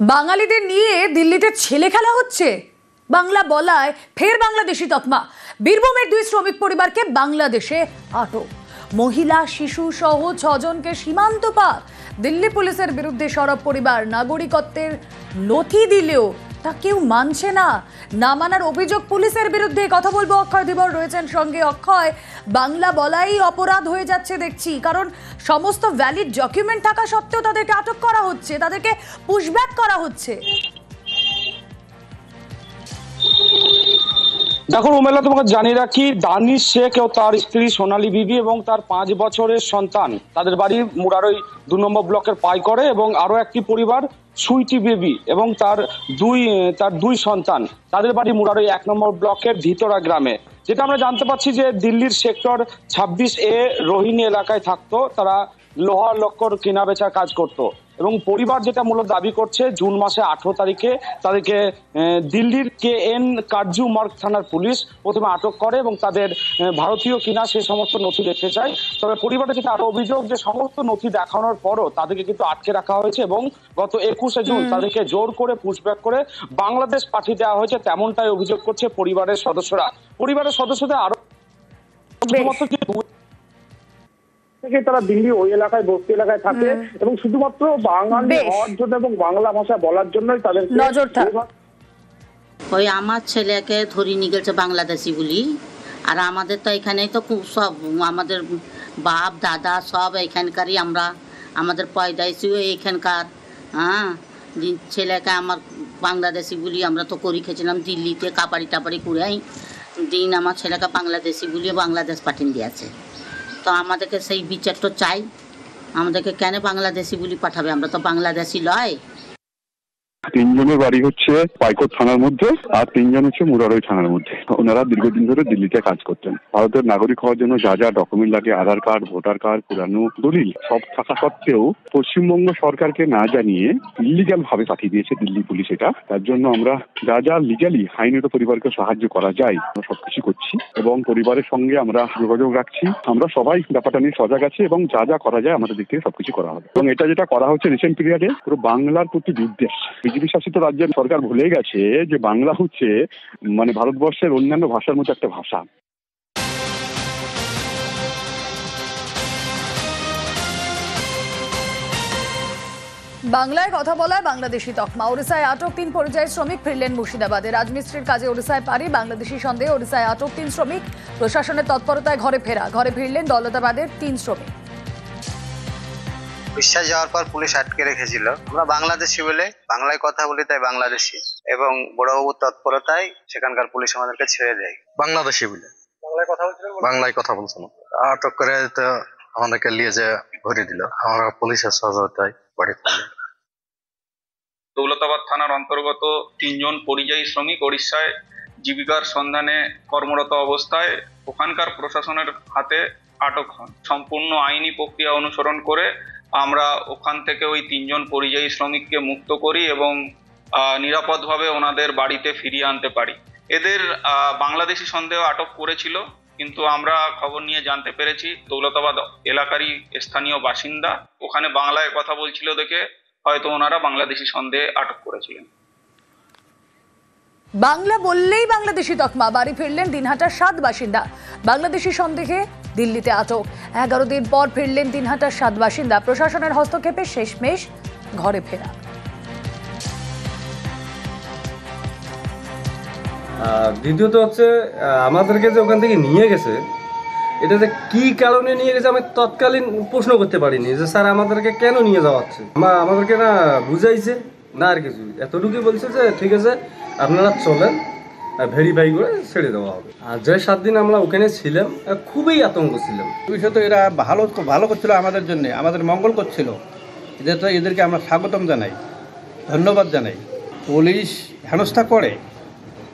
বাঙালিদের নিয়ে দিল্লিতে ছেলে খেলা হচ্ছে। বাংলা বলায় ফের বাংলাদেশি তকমা। বীরভূমের 2 শ্রমিক পরিবারকে বাংলাদেশে আটক। মহিলা শিশু সহ 6 জনকে সীমান্ত পার। দিল্লি পুলিশের বিরুদ্ধে সরব পরিবার। নাগরিকত্বের নথি দিলেও তা কেউ মানছে না। না মানার অভিযোগ পুলিশের বিরুদ্ধে। কথা বলবো অক্ষয় ধীবর, রয়েছেন সঙ্গে। অক্ষয়, বাংলা বলাই অপরাধ হয়ে যাচ্ছে দেখছি, কারণ সমস্ত ভ্যালিড ডকুমেন্ট থাকা সত্ত্বেও তাদেরকে আটক করা হচ্ছে, তাদেরকে পুশব্যাক করা হচ্ছে। দেখো উমেলা, তোমাকে জানিয়ে রাখি, দানিশ শেখ ও তার স্ত্রী সোনালী বিবি এবং তার 5 বছরের সন্তান তাদের বাড়ি মুরারই 2 নম্বর ব্লকের পাইকরে, এবং আরো একটি পরিবার সুইটি বেবি এবং তার দুই সন্তান তাদের বাড়ি মুরারই 1 নম্বর ব্লকের ভিতরা গ্রামে। যেটা আমরা জানতে পারছি যে দিল্লির সেক্টর 26A রোহিণী এলাকায় থাকতো তারা। লোহার লক্কর কেনা বেচার কাজ করত এবং পরিবার যেটা মূলত দাবি করছে, জুন মাসে 18 তারিখে তাদেরকে দিল্লির KN কার্জু মার্গ থানার পুলিশ প্রথমে আটক করে এবং তাদের ভারতীয় কিনা সে সমস্ত নথি দেখতে চায়। তবে পরিবারের যেটা আরো অভিযোগ যে সমস্ত নথি দেখানোর পরও তাদেরকে কিন্তু আটকে রাখা হয়েছে এবং গত 21শে জুন তাদেরকে জোর করে পুশব্যাক করে বাংলাদেশ পাঠিয়ে দেওয়া হয়েছে, তেমনটাই অভিযোগ করছে পরিবারের সদস্যরা। পরিবারের সদস্যদের আরো থেকে তারা দিল্লি ওই এলাকায় বস্তি এলাকায় থাকে এবং শুধুমাত্র বাঙালি হওয়ার জন্য এবং বাংলা ভাষা বলার জন্যই তাদের নজর থাকে। ওই আমার ছেলেকে ধরে নিয়ে গেছে বাংলাদেশি বলি, আর আমাদের তো এখানেই তো খুব সব আমাদের বাপ দাদা সব এখানকারই, আমরা আমাদের পয়দাইশিও এইখানকার। ছেলেকে আমার বাংলাদেশি বলি আমরা তো করি খেয়েছিলাম দিল্লিতে কাপাড়ি টাপাড়ি কুড়াই দিন আমার ছেলেকে বাংলাদেশি বলিয়ে বাংলাদেশ পাঠিয়ে দিয়েছে। তো আমাদেরকে সেই বিচারটা চাই, আমাদেরকে কেন বাংলাদেশি বলি পাঠাবে? আমরা তো বাংলাদেশি লয়। 3 জনের বাড়ি হচ্ছে পাইকর থানার মধ্যে আর 3 জন হচ্ছে মুরারই থানার মধ্যে। ওনারা দীর্ঘদিন ধরে দিল্লিতে কাজ করতেন। ভারতের নাগরিক হওয়ার জন্য যা যা ডকুমেন্ট লাগে, আধার কার্ড, ভোটার কার্ড, পুরানো দলিল সব থাকা সত্ত্বেও পশ্চিমবঙ্গ সরকারকে না জানিয়ে ইলিগাল ভাবে পাঠিয়ে দিয়েছে দিল্লি পুলিশ। এটা তার জন্য আমরা যা যা লিগালি আইনত পরিবারকে সাহায্য করা যায় আমরা সবকিছু করছি এবং পরিবারের সঙ্গে আমরা যোগাযোগ রাখছি। আমরা সবাই ব্যাপারটা নিয়ে সজাগ আছি এবং যা যা করা যায় আমাদের দিক থেকে সবকিছু করা হবে। এবং এটা যেটা করা হচ্ছে রিসেন্ট পিরিয়ডে পুরো বাংলার প্রতি বিদ্বেষ। বিজেপি শাসিত রাজ্যের সরকার ভুলে গেছে যে বাংলা হচ্ছে মানে ভারতবর্ষের অন্যান্য ভাষার মতো একটা ভাষা। বাংলায় কথা বলায় বাংলাদেশি তকমা। ওড়িশায় আটক 3 পরিযায়ী শ্রমিক ফিরলেন মুর্শিদাবাদে। রাজমিস্ত্রির কাজে ওড়িশায় পাড়ি। বাংলাদেশি সন্দেহে ওড়িশায় আটক 3 শ্রমিক। প্রশাসনের তৎপরতায় ঘরে ফেরা। ঘরে ফিরলেন দৌলতাবাদের 3 শ্রমিক। উড়িষ্যা যাওয়ার পর পুলিশ আটকে রেখেছিল। আমরা বাংলাদেশি বলে বাংলায় কথা বলি, তাই বাংলাদেশি, এবং বড়বাবুর তৎপরতায় সেখানকার পুলিশ আমাদেরকে ছেড়ে দেয়। বাংলাদেশি বলে বাংলায় কথা বলছিল, আটক করে তো আমাদেরকে নিয়ে যে ভরে দিল। আমরা পুলিশের সহযোগিতায় বাড়ি ফিরলাম। দৌলতাবাদ থানার অন্তর্গত 3 জন পরিযায়ী শ্রমিক ওড়িশায় জীবিকার সন্ধানে কর্মরত অবস্থায় ওখানকার প্রশাসনের হাতে আটক হন। সম্পূর্ণ আইনি প্রক্রিয়া অনুসরণ করে আমরা ওখান থেকে ওই 3 জন পরিযায়ী শ্রমিককে মুক্ত করি এবং নিরাপদভাবে ওনাদের বাড়িতে ফিরিয়ে আনতে পারি। এদের বাংলাদেশি সন্দেহ আটক করেছিল, কিন্তু আমরা খবর নিয়ে জানতে পেরেছি দৌলতাবাদ এলাকারই স্থানীয় বাসিন্দা, ওখানে বাংলায় কথা বলছিল দেখে হয়তো ওনারা বাংলাদেশি সন্দেহে আটক করেছিলেন। বাংলা বললেই বাংলাদেশি তকমা। বাড়ি ফিরলেন দিনহাটার 7 বাসিন্দা। বাংলাদেশি সন্দেহে দিল্লিতে আটক। 11 দিন পর ফিরলেন দিনহাটার 7 বাসিন্দা। প্রশাসনের হস্তক্ষেপে শেষমেশ ঘরে ফেরা। দ্বিতীয়ত হচ্ছে আমাদেরকে যে ওখান থেকে নিয়ে গেছে, এটা যে কি কারণে নিয়ে গেছে আমি তৎকালীন প্রশ্ন করতে পারিনি যে স্যার আমাদেরকে কেন নিয়ে যাওয়া হচ্ছে। আমাদেরকে না বুঝাইছে না আর কিছু, এতটুকুই বলছে যে ঠিক আছে আপনারা চলেন, ভেরিফাই করে ছেড়ে দেওয়া হবে। আর যে 7 দিন আমরা ওখানে ছিলাম খুবই আতঙ্ক ছিলাম। বিশেষত এরা ভালো করছিল আমাদের জন্য, আমাদের মঙ্গল করছিল। এদেরকে আমরা স্বাগতম জানাই, ধন্যবাদ জানাই। পুলিশ হেনস্থা করে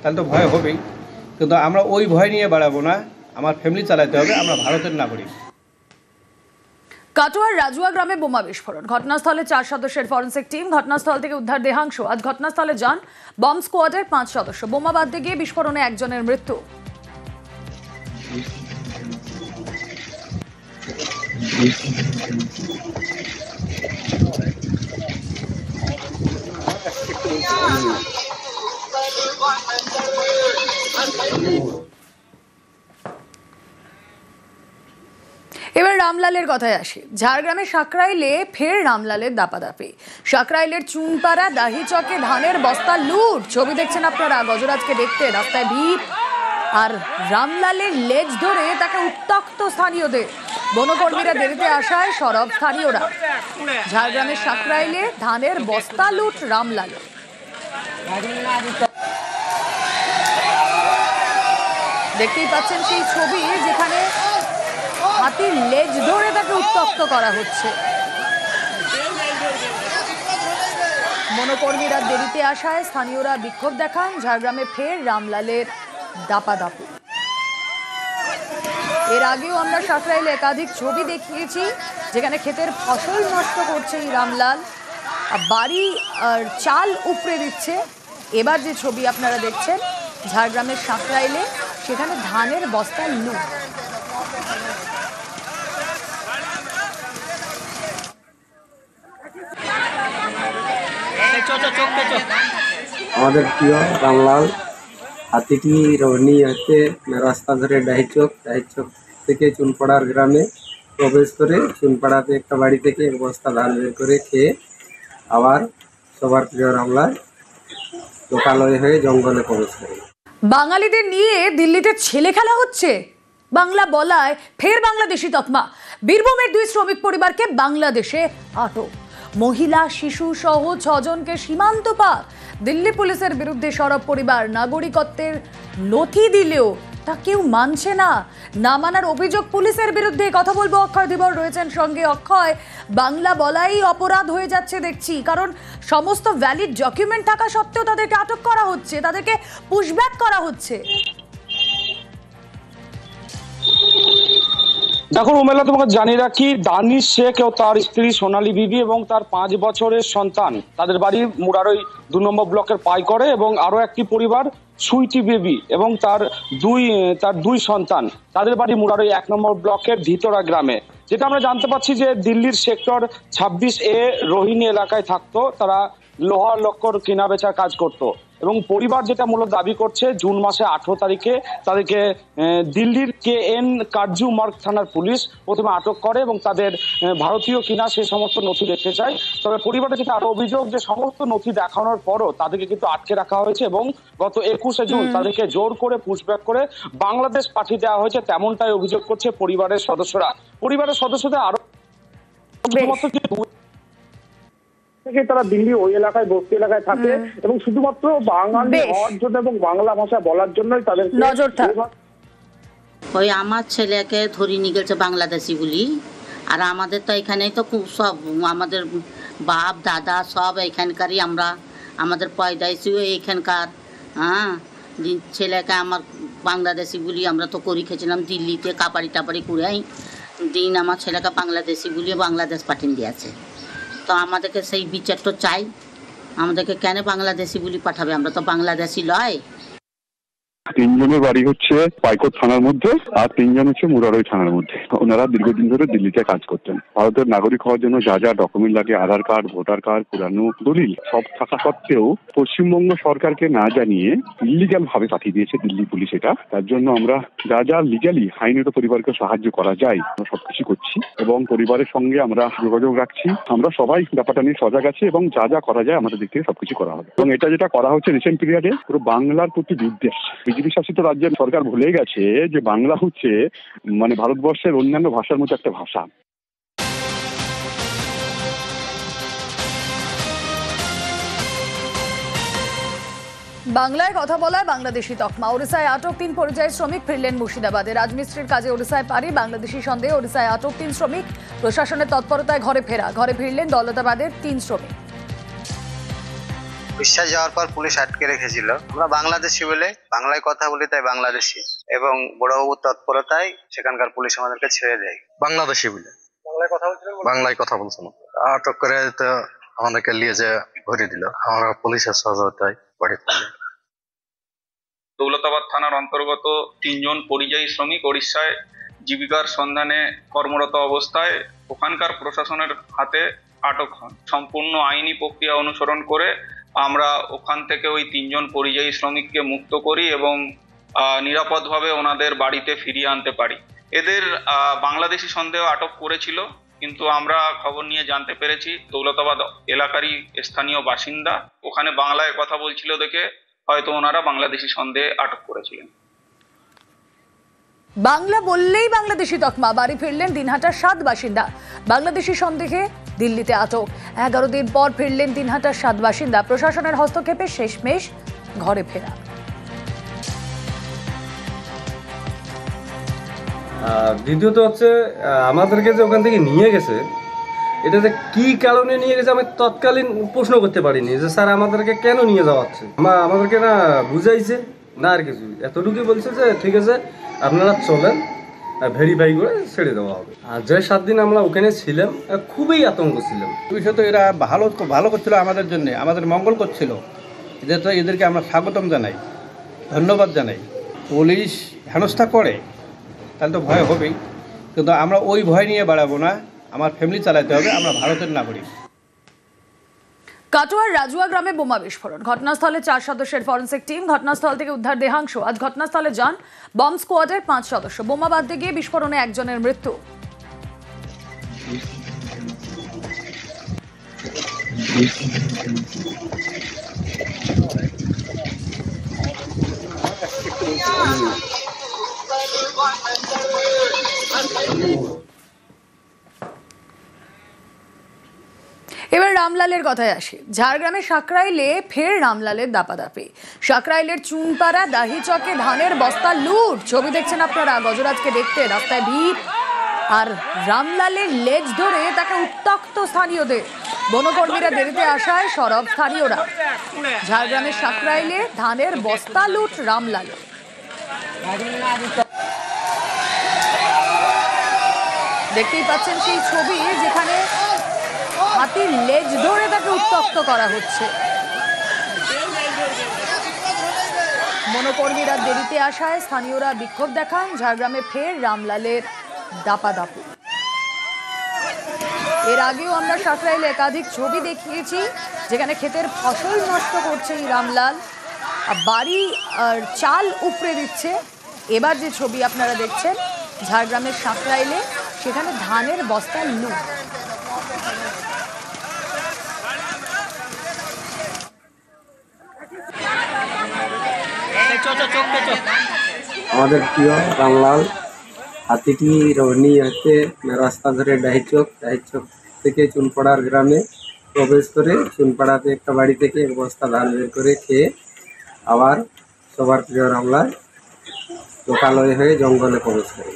তাহলে তো ভয় হবেই, কিন্তু আমরা ওই ভয় নিয়ে বাড়াবো না। আমার ফ্যামিলি চালাতে হবে, আমরা ভারতের নাগরিক। কাটোয়ার রাজুয়া গ্রামে বোমা বিস্ফোরণ। ঘটনাস্থলে 4 সদস্যের ফরেনসিক টিম। ঘটনাস্থল থেকে উদ্ধার দেহাংশ। আজ ঘটনাস্থলে যান বম্ব স্কোয়াডের 5 সদস্য। বোমা বাঁধতে গিয়ে বিস্ফোরণে 1 জনের মৃত্যু। এবার রামলালের কথায় আসি। ঝাড়গ্রামে সাকরাইলে ফের রামলালের দাপাদাপি। সাকরাইলের চুনপাড়া দাহি চকে ধানের বস্তা লুট। ছবি দেখছেন আপনারা। গজরাজকে দেখতে রাস্তায় ভিড়, আর রামলালের লেজ ধরে তাকে উত্তক্ত স্থানীয়দের। বনকর্মীরা দেরিতে আসায় সরব স্থানীয়রা। ঝাড়গ্রামের সাকরাইলে ধানের বস্তা লুট রামলালের। দেখতেই পাচ্ছেন সেই ছবি, যেখানে হাতির লেজ ধরে তাকে উত্তক্ত করা হচ্ছে। বনকর্মীরা দেরিতে আসায় স্থানীয়রা বিক্ষোভ দেখান। ঝাড়গ্রামে ফের রামলালের দাপাদাপি। এর আগেও আমরা সাকরাইলে একাধিক ছবি দেখিয়েছি, যেখানে ক্ষেতের ফসল নষ্ট করছে এই রামলাল, বাড়ি আর চাল উপড়ে দিচ্ছে। এবার যে ছবি আপনারা দেখছেন ঝাড়গ্রামের সাকরাইলে, সেখানে ধানের বস্তা লুট। আমাদের প্রিয় রামলাল হাতিটি নিয়ে হচ্ছে রাস্তা ধরে ডাহি চোক থেকে চুনপাড়ার গ্রামে প্রবেশ করে চুনপাড়াতে একটা বাড়ি থেকে এক বস্তা ধান বের করে খেয়ে আবার সবার প্রিয় রামলাল লোকালয় হয়ে জঙ্গলে প্রবেশ করে। বাঙালিদের নিয়ে দিল্লিতে ছেলে খেলা হচ্ছে। বাংলা বলায় ফের বাংলাদেশি তকমা। বীরভূমের 2 শ্রমিক পরিবারকে বাংলাদেশে আটক। মহিলা, শিশু সহ 6 জনকে সীমান্ত পার। দিল্লি পুলিশের বিরুদ্ধে সরব পরিবার। নাগরিকত্বের নথি দিলেও তা কেউ মানছে না। না মানার অভিযোগ পুলিশের বিরুদ্ধে। কথা বলবো, অক্ষয় ধীবর রয়েছেন সঙ্গে। অক্ষয়, বাংলা বলাই অপরাধ হয়ে যাচ্ছে দেখছি, কারণ সমস্ত ভ্যালিড ডকুমেন্ট থাকা সত্ত্বেও তাদেরকে আটক করা হচ্ছে, তাদেরকে পুশব্যাক করা হচ্ছে। দেখো রুমেলা, তোমাকে জানিয়ে রাখি, দানিশ শেখ ও তার স্ত্রী সোনালী বিবি এবং তার 5 বছরের সন্তান, তাদের বাড়ি মুরারই 2 নম্বর ব্লকের পাইকরে, এবং আরো একটি পরিবার সুইটি বেবি এবং তার দুই সন্তান, তাদের বাড়ি মুরারই 1 নম্বর ব্লকের ভিতরা গ্রামে। যেটা আমরা জানতে পারছি যে দিল্লির সেক্টর 26A রোহিণী এলাকায় থাকতো তারা। লোহার লক্কর কেনা বেচার কাজ করত, এবং পরিবার যেটা মূলত দাবি করছে, জুন মাসে 18 তারিখে তাদেরকে দিল্লির KN কার্জু মার্গ থানার পুলিশ প্রথমে আটক করে এবং তাদের ভারতীয় কিনা সে সমস্ত নথি দেখতে চায়। তবে পরিবারের যেটা আরো অভিযোগ, যে সমস্ত নথি দেখানোর পরও তাদেরকে কিন্তু আটকে রাখা হয়েছে এবং গত 21শে জুন তাদেরকে জোর করে পুশব্যাক করে বাংলাদেশ পাঠিয়ে দেওয়া হয়েছে, তেমনটাই অভিযোগ করছে পরিবারের সদস্যরা। পরিবারের সদস্যদের আরো থেকে তারা দিল্লি ওই এলাকায় বস্তি এলাকায় থাকে এবং শুধুমাত্র বাঙালি হওয়ার জন্য এবং বাংলা ভাষা বলার জন্যই তাদের নজর থাকে। ওই আমার ছেলেকে ধরে নিয়ে গেছে বাংলাদেশি বলি, আর আমাদের তো এখানেই তো সব আমাদের বাপ দাদা সব এখানকারই, আমরা আমাদের পয়দাইশিও এইখানকার। হ্যাঁ, ছেলেকে আমার বাংলাদেশি বলি আমরা তো করি খেয়েছিলাম দিল্লিতে, কাপাড়ি টাপাড়ি কুড়াই দিন আমার ছেলেকে বাংলাদেশি বলি বাংলাদেশ পাঠিয়ে দিয়েছে। তো আমাদেরকে সেই বিচারটা চাই, আমাদেরকে কেন বাংলাদেশি বলি পাঠাবে, আমরা তো বাংলাদেশি লয়। 3 জনের বাড়ি হচ্ছে পাইকর থানার মধ্যে, আর 3 জন হচ্ছে মুরারই থানার মধ্যে। ওনারা দীর্ঘদিন ধরে দিল্লিতে কাজ করতেন। ভারতের নাগরিক হওয়ার জন্য যা যা ডকুমেন্ট লাগে, আধার কার্ড, ভোটার কার্ড, পুরানো দলিল সব থাকা সত্ত্বেও পশ্চিমবঙ্গ সরকারকে না জানিয়ে ইলিগাল ভাবে পাঠিয়ে দিয়েছে দিল্লি পুলিশ। এটা তার জন্য আমরা যা যা লিগালি আইনত পরিবারকে সাহায্য করা যায় আমরা সবকিছু করছি এবং পরিবারের সঙ্গে আমরা যোগাযোগ রাখছি। আমরা সবাই ব্যাপারটা নিয়ে সজাগ আছি এবং যা যা করা যায় আমাদের দিক থেকে সবকিছু করা হবে। এবং এটা যেটা করা হচ্ছে রিসেন্ট পিরিয়ডে পুরো বাংলার প্রতি বিদ্বেষ। বিজেপি শাসিত রাজ্যের সরকার ভুলে গেছে যে বাংলা হচ্ছে মানে ভারতবর্ষের অন্যান্য ভাষার মতো একটা ভাষা। বাংলায় কথা বলায় বাংলাদেশি তকমা। ওড়িশায় আটক 3 পরিযায়ী শ্রমিক ফিরলেন মুর্শিদাবাদে। রাজমিস্ত্রির কাজে ওড়িশায় পাড়ি। বাংলাদেশি সন্দেহে ওড়িশায় আটক 3 শ্রমিক। প্রশাসনের তৎপরতায় ঘরে ফেরা। ঘরে ফিরলেন দৌলতাবাদের 3 শ্রমিক। বিশ্বাস যাওয়ার পর পুলিশ আটকে রেখেছিল। আমরা বাংলাদেশি বলে বাংলায় কথা বলি, তাই বাংলাদেশি, এবং বড়বাবুর তৎপরতায় সেখানকার পুলিশ আমাদেরকে ছেড়ে দেয়। বাংলাদেশি বলে বাংলায় কথা বলছিল, আটক করে তো আমাদেরকে নিয়ে যে ভরে দিল। আমরা পুলিশের সহযোগিতায় বাড়ি ফিরলাম। দৌলতাবাদ থানার অন্তর্গত 3 জন পরিযায়ী শ্রমিক ওড়িশায় জীবিকার সন্ধানে কর্মরত অবস্থায় ওখানকার প্রশাসনের হাতে আটক হন। সম্পূর্ণ আইনি প্রক্রিয়া অনুসরণ করে আমরা ওখান থেকে ওই 3 জন পরিযায়ী শ্রমিককে মুক্ত করি এবং নিরাপদভাবে ওনাদের বাড়িতে ফিরিয়ে আনতে পারি। এদের বাংলাদেশি সন্দেহ আটক করেছিল, কিন্তু আমরা খবর নিয়ে জানতে পেরেছি দৌলতাবাদ এলাকারই স্থানীয় বাসিন্দা, ওখানে বাংলায় কথা বলছিল দেখে হয়তো ওনারা বাংলাদেশি সন্দেহে আটক করেছিলেন। বাংলা বললেই বাংলাদেশি তকমা, বাড়ি ফিরলেন দিনহাটার 7 বাসিন্দা। বাংলাদেশি সন্দেহে দিল্লিতে আটক। 11 দিন পর ফিরলেন দিনহাটার 7 বাসিন্দা। প্রশাসনের হস্তক্ষেপে শেষমেশ ঘরে ফেরা। দ্বিতীয়ত হচ্ছে আমাদেরকে যে ওখান থেকে নিয়ে গেছে, এটা যে কি কারণে নিয়ে গেছে আমি তৎকালীন প্রশ্ন করতে পারিনি যে স্যার আমাদেরকে কেন নিয়ে যাওয়া হচ্ছে। আমাদেরকে না বুঝাইছে না আর কিছু, এতটুকুই বলছে যে ঠিক আছে আপনারা চলেন, ভেরিফাই করে ছেড়ে দেওয়া হবে। আর যে 7 দিন আমরা ওখানে ছিলাম খুবই আতঙ্ক ছিলাম। বিশেষত এরা ভালো করছিল আমাদের জন্য, আমাদের মঙ্গল করছিল। এদেরকে আমরা স্বাগতম জানাই, ধন্যবাদ জানাই। পুলিশ হেনস্থা করে তাহলে তো ভয় হবেই, কিন্তু আমরা ওই ভয় নিয়ে বাড়াবো না। আমার ফ্যামিলি চালাতে হবে, আমরা ভারতের নাগরিক। কাটোয়ার রাজুয়া গ্রামে বোমা বিস্ফোরণ। ঘটনাস্থলে 4 সদস্যের ফরেনসিক টিম। ঘটনাস্থল থেকে উদ্ধার দেহাংশ। আজ ঘটনাস্থলে যান বম্ব স্কোয়াডের 5 সদস্য। বোমা বাঁধতে গিয়ে বিস্ফোরণে একজনের মৃত্যু। এবার রামলালের কথায় আসি। ঝাড়গ্রামে সাকরাইলে ফের রামলালের দাপাদাপি। সাকরাইলের চুনপাড়া দাহিচকে ধানের বস্তা লুট। ছবি দেখছেন আপনারা। গজরাজকে দেখতে রাস্তায় ভিড়, আর রামলালের লেজ ধরে তাকে উত্তক্ত স্থানীয়দের। বনকর্মীরা দেরিতে আসায় সরব স্থানীয়রা। ঝাড়গ্রামের সাকরাইলে ধানের বস্তা লুট রামলালের। দেখতেই পাচ্ছেন সেই ছবি, যেখানে হাতির লেজ ধরে তাকে উত্তক্ত করা হচ্ছে। বনকর্মীরা দেরিতে আসায় স্থানীয়রা বিক্ষোভ দেখান। ঝাড়গ্রামে ফের রামলালের দাপাদাপি। এর আগেও আমরা সাকরাইলে একাধিক ছবি দেখিয়েছি, যেখানে ক্ষেতের ফসল নষ্ট করছে এই রামলাল, বাড়ি আর চাল উপড়ে দিচ্ছে। এবার যে ছবি আপনারা দেখছেন ঝাড়গ্রামের সাকরাইলে, সেখানে ধানের বস্তা লুট। আমাদের প্রিয় রামলাল হাতিটি নিয়ে হচ্ছে রাস্তা ধরে ডাহিচক থেকে চুনপাড়ার গ্রামে প্রবেশ করে চুনপাড়াতে একটা বাড়ি থেকে এক বস্তা ধান বের করে খেয়ে আবার সবার প্রিয় রামলাল লোকালয় হয়ে জঙ্গলে প্রবেশ করে।